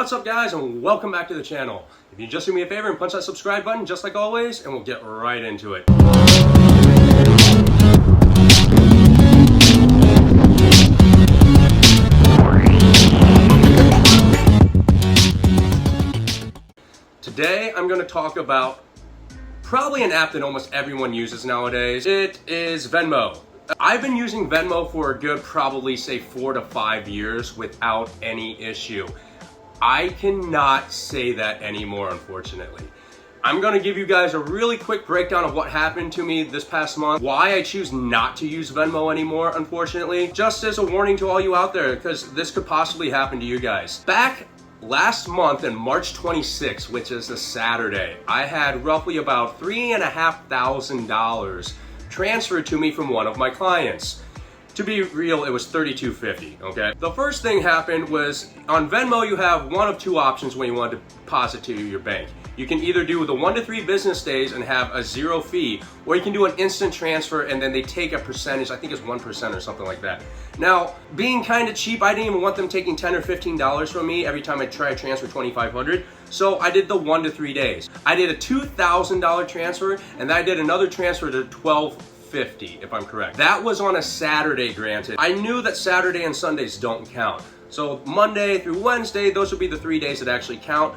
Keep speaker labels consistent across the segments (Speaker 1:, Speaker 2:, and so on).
Speaker 1: What's up guys, and welcome back to the channel. If you just do me a favor and punch that subscribe button just like always, and we'll get right into it. Today I'm going to talk about probably an app that almost everyone uses nowadays. It is Venmo. I've been using Venmo for a good probably say 4 to 5 years without any issue. I cannot say that anymore, unfortunately. I'm gonna give you guys a really quick breakdown of what happened to me this past month, why I choose not to use Venmo anymore, unfortunately, just as a warning to all you out there, because this could possibly happen to you guys. Back last month in March 26th, which is a Saturday, I had roughly about $3,500 transferred to me from one of my clients. To be real, it was $32.50, okay? The first thing happened was on Venmo, you have one of two options when you want to deposit to your bank. You can either do the 1 to 3 business days and have a 0 fee, or you can do an instant transfer and then they take a percentage, I think it's 1% or something like that. Now, being kind of cheap, I didn't even want them taking $10 or $15 from me every time I try to transfer $2,500. So I did the 1 to 3 days. I did a $2,000 transfer, and then I did another transfer to $1,250, if I'm correct. That was on a Saturday, granted. I knew that Saturday and Sundays don't count. So Monday through Wednesday, those would be the 3 days that actually count.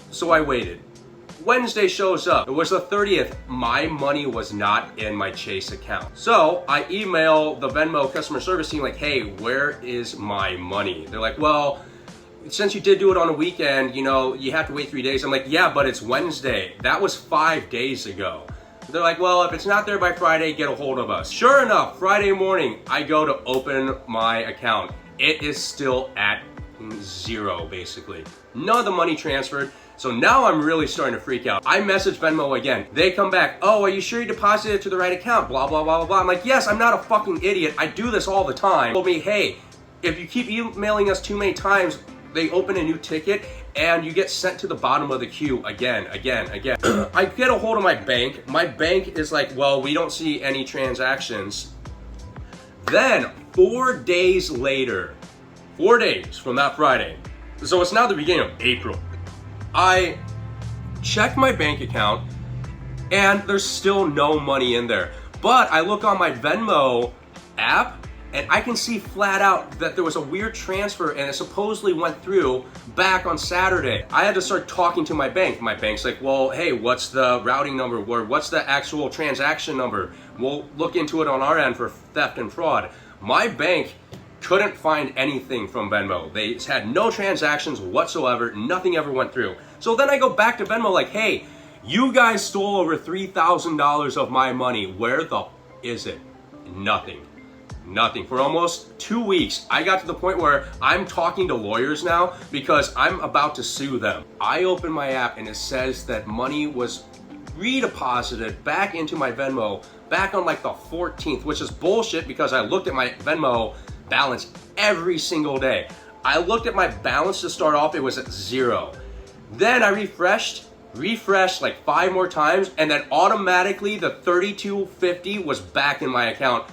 Speaker 1: So I waited. Wednesday shows up. It was the 30th. My money was not in my Chase account. So I email the Venmo customer service team like, hey, where is my money? They're like, well, since you did do it on a weekend, you know, you have to wait 3 days. I'm like, yeah, but it's Wednesday. That was 5 days ago. They're like, well, if it's not there by Friday, get a hold of us. Sure enough, Friday morning, I go to open my account. It is still at 0, basically. None of the money transferred. So now I'm really starting to freak out. I message Venmo again. They come back, oh, are you sure you deposited it to the right account? Blah, blah, blah, blah, blah. I'm like, yes, I'm not a fucking idiot. I do this all the time. They told me, hey, if you keep emailing us too many times, they open a new ticket and you get sent to the bottom of the queue again. I get a hold of my bank. My bank is like, well, we don't see any transactions. Then 4 days later, 4 days from that Friday, so it's now the beginning of April, I check my bank account and there's still no money in there. But I look on my Venmo app and I can see flat out that there was a weird transfer and it supposedly went through back on Saturday. I had to start talking to my bank. My bank's like, well, hey, what's the routing number? Or what's the actual transaction number? We'll look into it on our end for theft and fraud. My bank couldn't find anything from Venmo. They had no transactions whatsoever. Nothing ever went through. So then I go back to Venmo like, hey, you guys stole over $3,000 of my money. Where the is it? Nothing. Nothing. For almost 2 weeks, I got to the point where I'm talking to lawyers now because I'm about to sue them. I open my app and it says that money was redeposited back into my Venmo back on like the 14th, which is bullshit because I looked at my Venmo balance every single day. I looked at my balance to start off, it was at 0. Then I refreshed like 5 more times, and then automatically the $32.50 was back in my account.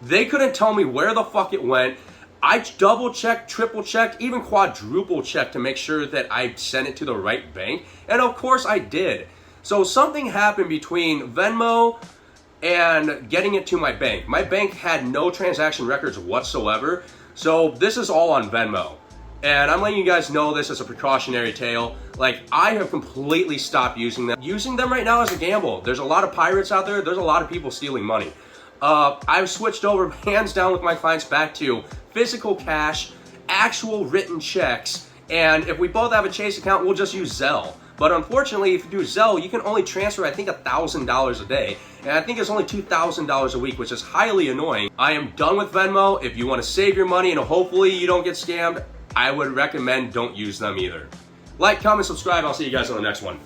Speaker 1: They couldn't tell me where the fuck it went. I double checked, triple checked, even quadruple checked to make sure that I sent it to the right bank. And of course I did. So something happened between Venmo and getting it to my bank. My bank had no transaction records whatsoever. So this is all on Venmo. And I'm letting you guys know this as a precautionary tale. Like, I have completely stopped using them. Using them right now is a gamble. There's a lot of pirates out there. There's a lot of people stealing money. I've switched over hands down with my clients back to physical cash, actual written checks, and if we both have a Chase account, we'll just use Zelle. But unfortunately, if you do Zelle, you can only transfer, I think, $1,000 a day. And I think it's only $2,000 a week, which is highly annoying. I am done with Venmo. If you want to save your money and hopefully you don't get scammed, I would recommend don't use them either. Like, comment, subscribe. I'll see you guys on the next one.